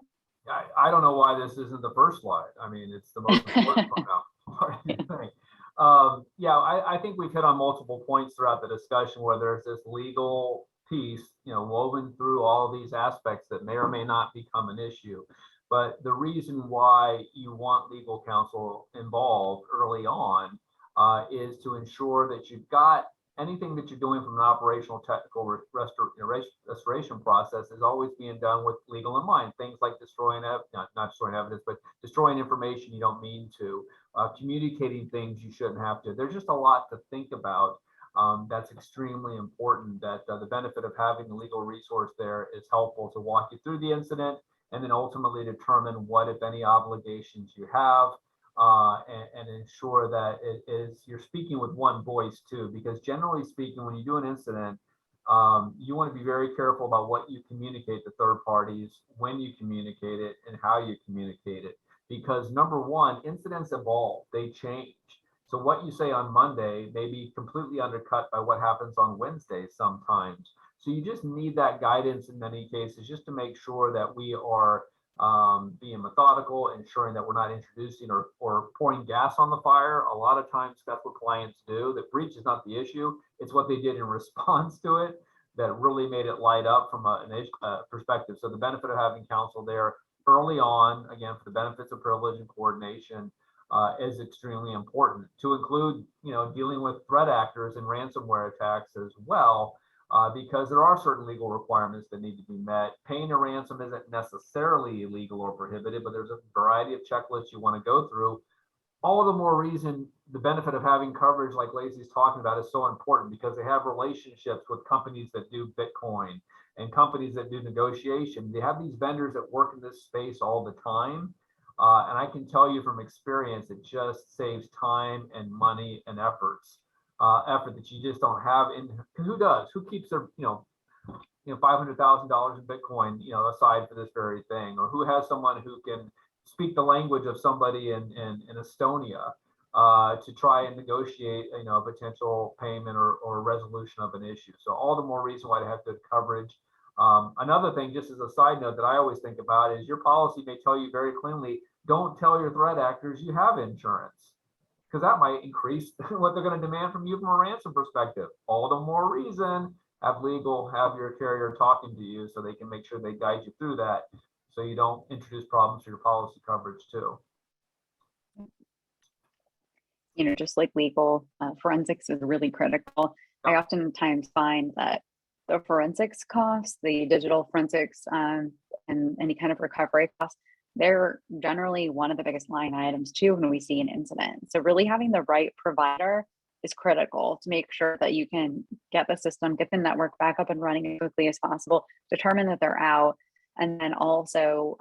I don't know why this isn't the first slide. I mean, it's the most important part of the thing. I think we've hit on multiple points throughout the discussion where there's this legal piece, woven through all of these aspects that may or may not become an issue. But the reason why you want legal counsel involved early on is to ensure that you've got anything that you're doing from an operational technical restoration process is always being done with legal in mind. Things like destroying, not destroying evidence, but destroying information you don't mean to, communicating things you shouldn't have to. There's just a lot to think about. That's extremely important, that the benefit of having a legal resource there is helpful to walk you through the incident and then ultimately determine what, if any, obligations you have. And ensure that you're speaking with one voice too, because generally speaking, when you do an incident, you want to be very careful about what you communicate to third parties, when you communicate it, and how you communicate it. Because number one, incidents evolve, they change. So what you say on Monday may be completely undercut by what happens on Wednesday sometimes. So you just need that guidance in many cases, just to make sure that we are being methodical, ensuring that we're not introducing or pouring gas on the fire. A lot of times that's what clients do. The breach is not the issue. It's what they did in response to it that really made it light up from an perspective. So the benefit of having counsel there early on, again, for the benefits of privilege and coordination, is extremely important. To include, dealing with threat actors and ransomware attacks as well. Because there are certain legal requirements that need to be met. Paying a ransom isn't necessarily illegal or prohibited, but there's a variety of checklists you want to go through. All the more reason the benefit of having coverage like Lacy's talking about is so important, because they have relationships with companies that do Bitcoin and companies that do negotiation. They have these vendors that work in this space all the time. And I can tell you from experience, it just saves time and money and effort that you just don't have. And who does? Who keeps their, $500,000 in Bitcoin, aside for this very thing, or who has someone who can speak the language of somebody in Estonia to try and negotiate, a potential payment or resolution of an issue. So all the more reason why to have good coverage. Another thing, just as a side note that I always think about is your policy may tell you very clearly, don't tell your threat actors you have insurance, because that might increase what they're going to demand from you from a ransom perspective. All the more reason have legal, have your carrier talking to you so they can make sure they guide you through that so you don't introduce problems to your policy coverage too. Just like legal, forensics is really critical. I oftentimes find that the forensics costs, the digital forensics, and any kind of recovery costs, they're generally one of the biggest line items too when we see an incident. So really having the right provider is critical to make sure that you can get the system, get the network back up and running as quickly as possible, determine that they're out, and then also,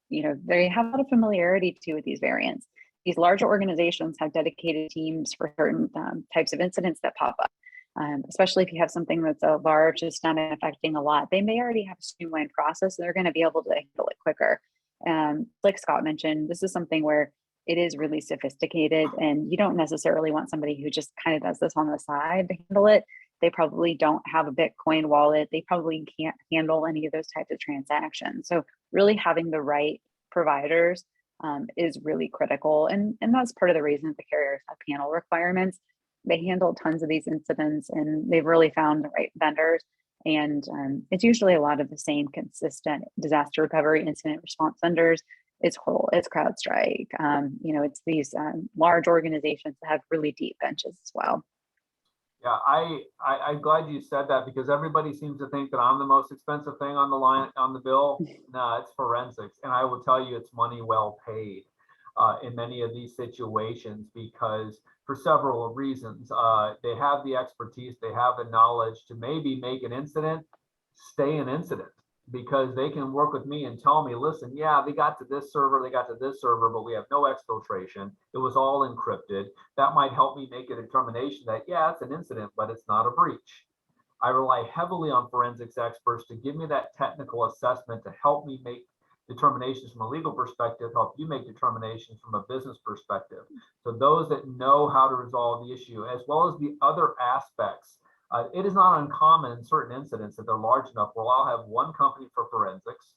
they have a lot of familiarity too with these variants. These larger organizations have dedicated teams for certain types of incidents that pop up, especially if you have something that's a large systemic affecting a lot. They may already have a streamlined process, so they're going to be able to handle it quicker. Like Scott mentioned, this is something where it is really sophisticated, and you don't necessarily want somebody who just kind of does this on the side to handle it. They probably don't have a Bitcoin wallet. They probably can't handle any of those types of transactions. So really having the right providers is really critical. And that's part of the reason the carriers have panel requirements. They handle tons of these incidents, and they've really found the right vendors. And it's usually a lot of the same consistent disaster recovery incident response vendors. It's CrowdStrike. It's these large organizations that have really deep benches as well. Yeah, I'm glad you said that, because everybody seems to think that I'm the most expensive thing on the line on the bill. No, it's forensics, and I will tell you it's money well paid in many of these situations, because for several reasons, they have the expertise, they have the knowledge to maybe make an incident stay an incident, because they can work with me and tell me, listen, yeah, they got to this server, but we have no exfiltration. It was all encrypted. That might help me make a determination that, yeah, it's an incident, but it's not a breach. I rely heavily on forensics experts to give me that technical assessment to help me make determinations from a legal perspective, help you make determinations from a business perspective. So those that know how to resolve the issue, as well as the other aspects. It is not uncommon in certain incidents that they're large enough where I'll have one company for forensics,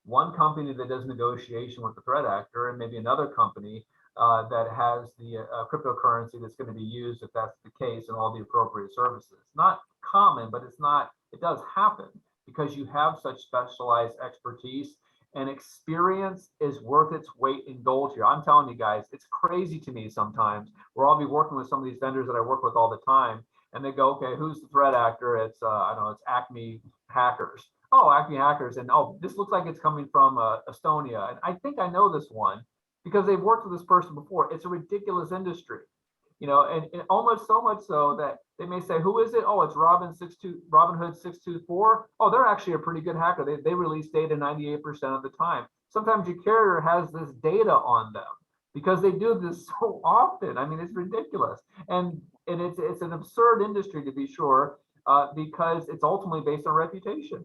one company that does negotiation with the threat actor, and maybe another company that has the cryptocurrency that's going to be used if that's the case, and all the appropriate services. Not common, but it does happen, because you have such specialized expertise, and experience is worth its weight in gold here. I'm telling you guys, it's crazy to me sometimes where I'll be working with some of these vendors that I work with all the time, and they go, okay, who's the threat actor? It's I don't know, it's Acme Hackers. Oh, Acme Hackers, and oh, this looks like it's coming from Estonia, and I think I know this one because they've worked with this person before. It's a ridiculous industry, and almost so much so that they may say, who is it? Oh, it's Robinhood 624. Oh, they're actually a pretty good hacker. They release data 98% of the time. Sometimes your carrier has this data on them because they do this so often. I mean, it's ridiculous. And it's an absurd industry, to be sure, because it's ultimately based on reputation,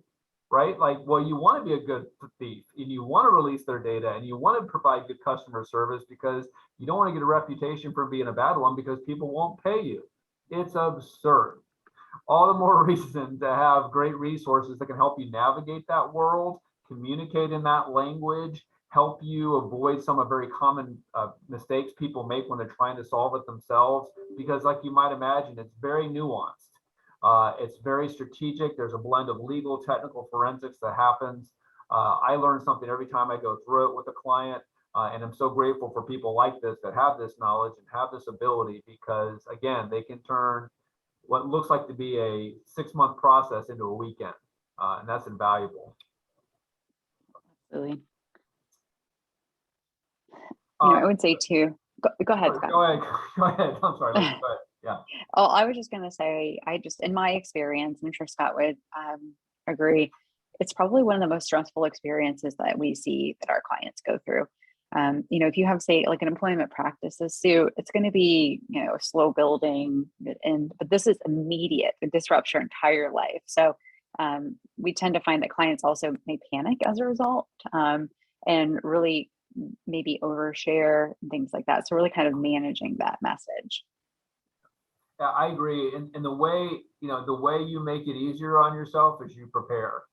right? Like, well, you want to be a good thief, and you want to release their data, and you want to provide good customer service, because you don't want to get a reputation for being a bad one, because people won't pay you. It's absurd. All the more reason to have great resources that can help you navigate that world, communicate in that language, help you avoid some of very common mistakes people make when they're trying to solve it themselves, because like you might imagine, it's very nuanced. It's very strategic. There's a blend of legal, technical, forensics that happens. I learn something every time I go through it with a client, and I'm so grateful for people like this that have this knowledge and have this ability, because again, they can turn what looks like to be a 6-month process into a weekend, and that's invaluable. Absolutely. I would say too. Go ahead, Scott. Go ahead. I'm sorry. Go ahead. Yeah. Oh, I was just going to say, in my experience, I'm sure Scott would agree, it's probably one of the most stressful experiences that we see that our clients go through. If you have, say, like an employment practices suit, it's going to be, slow building, but this is immediate. It disrupts your entire life. So we tend to find that clients also may panic as a result, and really maybe overshare, things like that. So really kind of managing that message. Yeah, I agree. And the way, the way you make it easier on yourself is you prepare,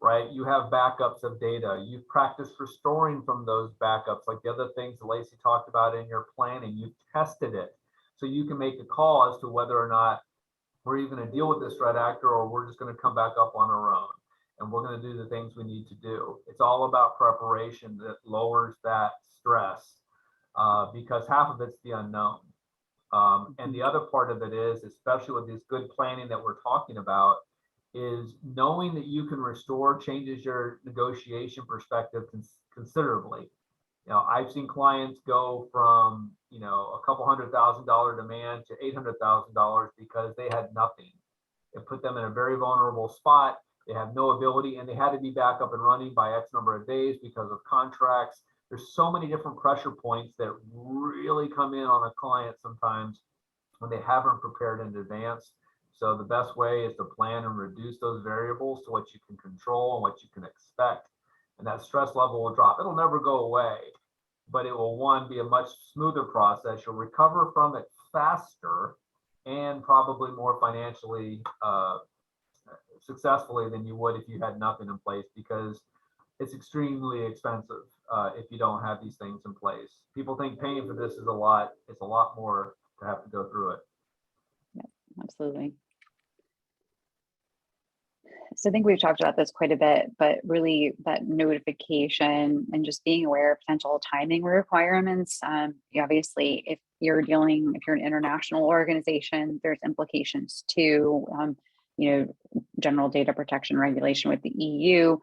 right? You have backups of data. You've practiced restoring from those backups, like the other things that Lacy talked about in your planning. You've tested it. So you can make a call as to whether or not we're even going to deal with this threat actor, or we're just going to come back up on our own. And we're going to do the things we need to do. It's all about preparation that lowers that stress, because half of it's the unknown. And the other part of it is, especially with this good planning that we're talking about, is knowing that you can restore changes your negotiation perspective considerably. I've seen clients go from, a couple $100,000 demand to $800,000 because they had nothing. It put them in a very vulnerable spot. They have no ability, and they had to be back up and running by X number of days because of contracts. There's so many different pressure points that really come in on a client sometimes when they haven't prepared in advance. So the best way is to plan and reduce those variables to what you can control and what you can expect. And that stress level will drop. It'll never go away, but it will, one, be a much smoother process. You'll recover from it faster and probably more financially successfully than you would if you had nothing in place, because it's extremely expensive if you don't have these things in place. People think paying for this is a lot. It's a lot more to have to go through it. Yeah, absolutely. So I think we've talked about this quite a bit, but really that notification and just being aware of potential timing requirements. Obviously, if you're an international organization, there's implications to, general data protection regulation with the EU.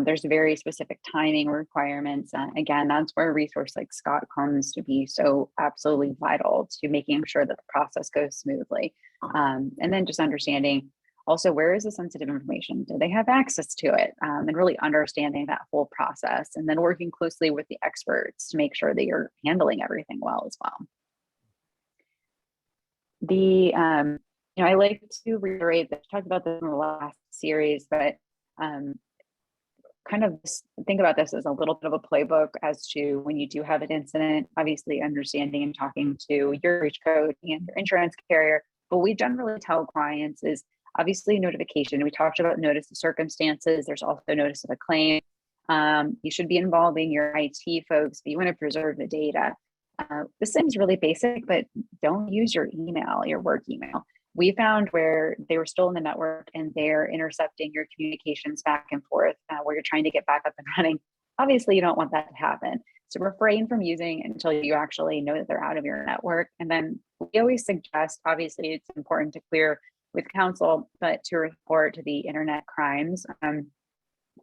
There's very specific timing requirements. Again, that's where a resource like Scot comes to be so absolutely vital to making sure that the process goes smoothly. And then just understanding also, where is the sensitive information? Do they have access to it? And really understanding that whole process, and then working closely with the experts to make sure that you're handling everything well as well. I like to reiterate that I talked about this in the last series, but kind of think about this as a little bit of a playbook as to when you do have an incident, obviously understanding and talking to your breach code and your insurance carrier. But we generally tell clients is obviously notification. We talked about notice of circumstances. There's also notice of a claim. You should be involving your IT folks, but you want to preserve the data. This seems really basic, but don't use your email, your work email. We found where they were still in the network and they're intercepting your communications back and forth where you're trying to get back up and running. Obviously, you don't want that to happen. So refrain from using until you actually know that they're out of your network. And then we always suggest, obviously, it's important to clear with Counsel, but to report to the Internet Crimes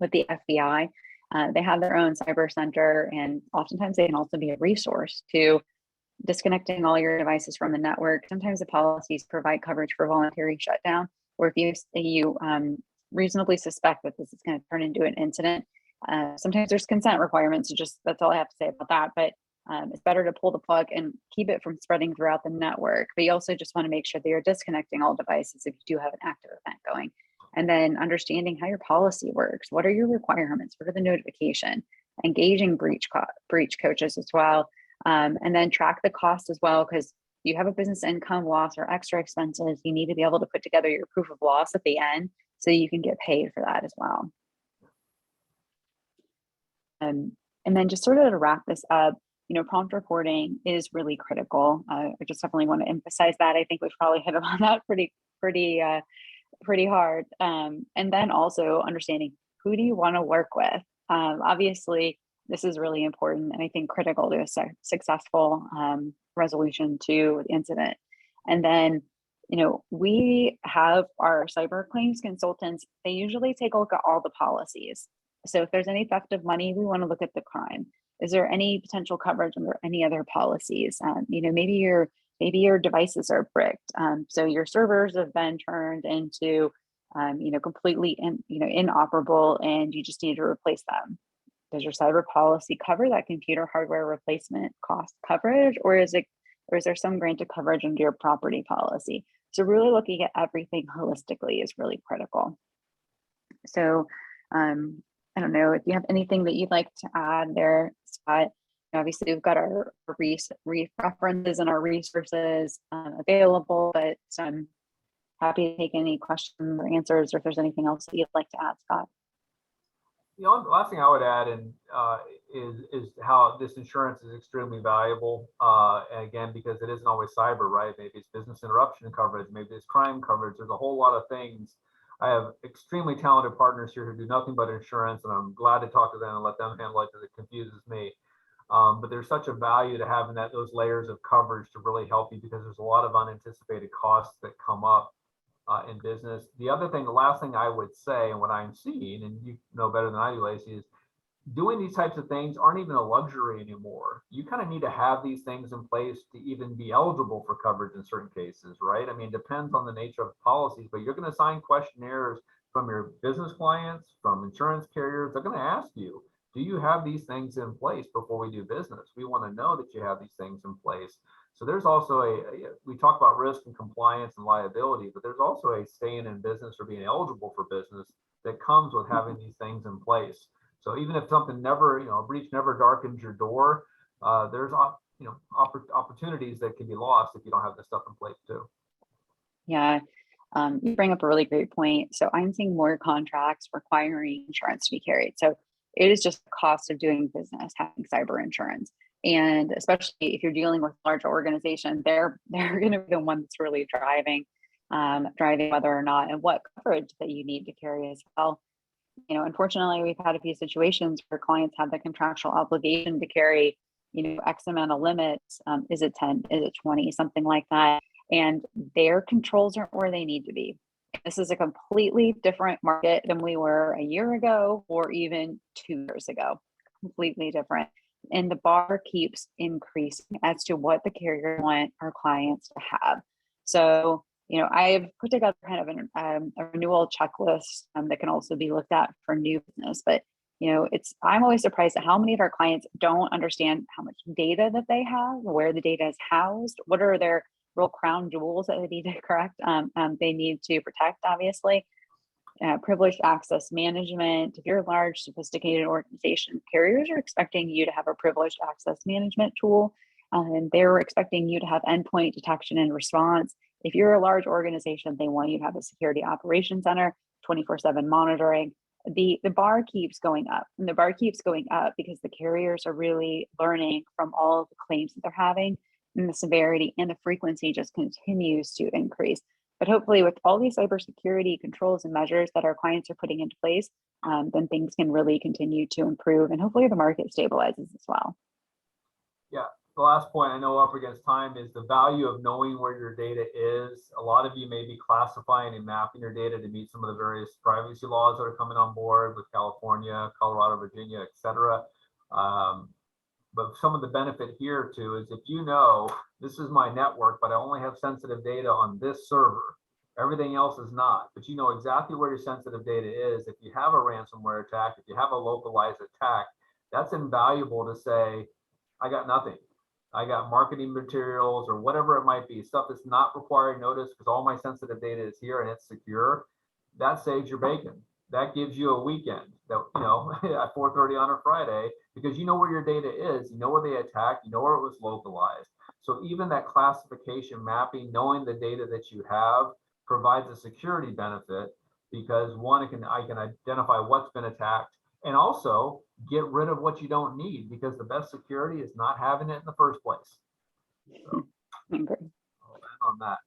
with the FBI. They have their own cyber center, and oftentimes they can also be a resource to disconnecting all your devices from the network. Sometimes the policies provide coverage for voluntary shutdown, or if you reasonably suspect that this is going to turn into an incident, sometimes there's consent requirements. So just that's all I have to say about that. But it's better to pull the plug and keep it from spreading throughout the network. But you also just want to make sure that you're disconnecting all devices if you do have an active event going. And then understanding how your policy works. What are your requirements? What are the notification? Engaging breach coaches as well. And then track the cost as well, because you have a business income loss or extra expenses, you need to be able to put together your proof of loss at the end so you can get paid for that as well. And then just sort of to wrap this up, prompt reporting is really critical. I just definitely want to emphasize that. I think we've probably hit on that pretty hard. And then also understanding, who do you want to work with? Obviously, this is really important and I think critical to a successful resolution to the incident. And then, we have our cyber claims consultants. They usually take a look at all the policies. So if there's any theft of money, we want to look at the crime. Is there any potential coverage under any other policies? Maybe your devices are bricked. So your servers have been turned into, completely inoperable, and you just need to replace them. Does your cyber policy cover that computer hardware replacement cost coverage, or is there some granted coverage under your property policy? So really looking at everything holistically is really critical. So I don't know if you have anything that you'd like to add there, Scott. Obviously, we've got our references and our resources available, but I'm happy to take any questions or answers, or if there's anything else that you'd like to add, Scott. The last thing I would add is how this insurance is extremely valuable. And again, because it isn't always cyber, right? Maybe it's business interruption coverage, maybe it's crime coverage. There's a whole lot of things. I have extremely talented partners here who do nothing but insurance, and I'm glad to talk to them and let them handle it because it confuses me. But there's such a value to having those layers of coverage to really help you, because there's a lot of unanticipated costs that come up in business. The last thing I would say, and what I'm seeing, and you know better than I do, Lacy, is doing these types of things aren't even a luxury anymore. You kind of need to have these things in place to even be eligible for coverage in certain cases, right? I mean, it depends on the nature of the policies, but you're going to sign questionnaires from your business clients, from insurance carriers. They're going to ask you, do you have these things in place before we do business? We want to know that you have these things in place. So there's also we talk about risk and compliance and liability, but there's also a staying in business or being eligible for business that comes with having these things in place. So even if something never, a breach never darkens your door, there's, opportunities that can be lost if you don't have this stuff in place too. Yeah, you bring up a really great point. So I'm seeing more contracts requiring insurance to be carried. So it is just the cost of doing business, having cyber insurance. And especially if you're dealing with large organizations, they're going to be the one that's really driving whether or not and what coverage that you need to carry as well. Unfortunately, we've had a few situations where clients have the contractual obligation to carry, X amount of limits. Is it 10? Is it 20? Something like that. And their controls aren't where they need to be. This is a completely different market than we were a year ago or even 2 years ago. Completely different. And the bar keeps increasing as to what the carrier want our clients to have. So, I've put together kind of a renewal checklist that can also be looked at for new business. But, I'm always surprised at how many of our clients don't understand how much data that they have, where the data is housed, what are their real crown jewels that they need to correct. They need to protect, obviously. Privileged access management. If you're a large, sophisticated organization, carriers are expecting you to have a privileged access management tool, and they're expecting you to have endpoint detection and response. If you're a large organization, they want you to have a security operations center, 24/7 monitoring. The bar keeps going up, and the bar keeps going up because the carriers are really learning from all of the claims that they're having, and the severity and the frequency just continues to increase. But hopefully with all these cybersecurity controls and measures that our clients are putting into place, then things can really continue to improve, and hopefully the market stabilizes as well. Yeah, the last point, I know up against time, is the value of knowing where your data is. A lot of you may be classifying and mapping your data to meet some of the various privacy laws that are coming on board with California, Colorado, Virginia, et cetera. But some of the benefit here too is if this is my network, but I only have sensitive data on this server, everything else is not, but you know exactly where your sensitive data is. If you have a ransomware attack, if you have a localized attack, that's invaluable to say, I got nothing. I got marketing materials or whatever it might be, stuff that's not requiring notice because all my sensitive data is here and it's secure. That saves your bacon. That gives you a weekend that, at 4:30 on a Friday, because you know where your data is, you know where they attacked, you know where it was localized. So even that classification mapping, knowing the data that you have provides a security benefit, because one, I can identify what's been attacked and also get rid of what you don't need, because the best security is not having it in the first place. So I'll end on that.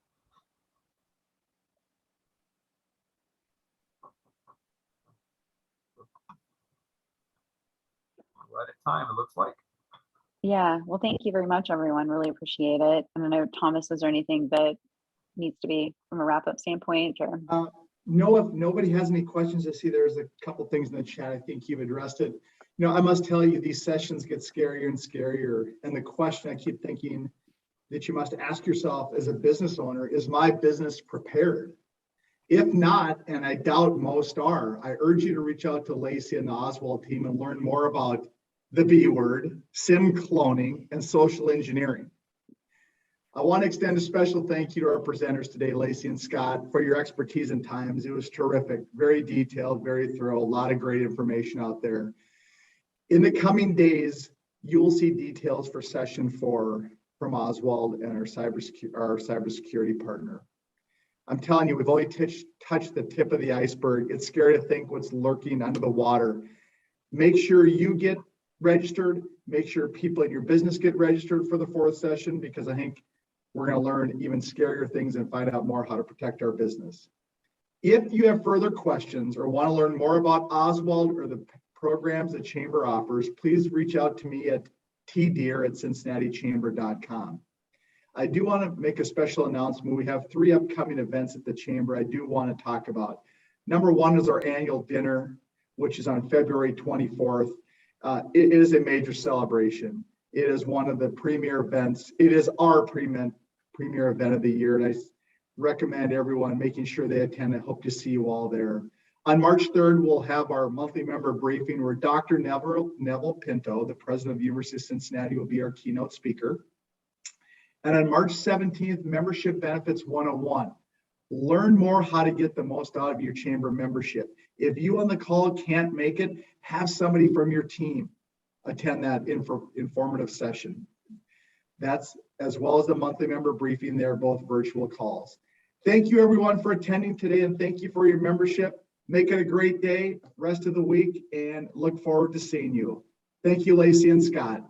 Right at time, it looks like. Yeah, well, thank you very much, everyone. Really appreciate it. And I know, Thomas, is there anything that needs to be from a wrap-up standpoint? Or no, if nobody has any questions, I see there's a couple things in the chat. I think you've addressed it. I must tell you, these sessions get scarier and scarier. And the question I keep thinking that you must ask yourself as a business owner, is my business prepared? If not, and I doubt most are, I urge you to reach out to Lacy and the Oswald team and learn more about the B word, SIM cloning, and social engineering. I want to extend a special thank you to our presenters today, Lacy and Scott, for your expertise and times. It was terrific, very detailed, very thorough, a lot of great information out there. In the coming days, you will see details for session 4 from Oswald and our cybersecurity partner. I'm telling you, we've only touched the tip of the iceberg. It's scary to think what's lurking under the water. Make sure you get registered. Make sure people at your business get registered for the 4th session, because I think we're going to learn even scarier things and find out more how to protect our business. If you have further questions or want to learn more about Oswald or the programs the Chamber offers, please reach out to me at tdeer@cincinnati-chamber.com. I do want to make a special announcement. We have 3 upcoming events at the Chamber I do want to talk about. Number 1 is our annual dinner, which is on February 24th. It is a major celebration. It is one of the premier events. It is our premier event of the year, and I recommend everyone making sure they attend. I hope to see you all there. On March 3rd, we'll have our monthly member briefing where Dr. Neville Pinto, the president of the University of Cincinnati, will be our keynote speaker. And on March 17th, Membership Benefits 101. Learn more how to get the most out of your chamber membership. If you on the call can't make it, have somebody from your team attend that informative session. That's as well as the monthly member briefing. They're both virtual calls. Thank you everyone for attending today, and thank you for your membership. Make it a great day, rest of the week, and look forward to seeing you. Thank you, Lacy and Scott.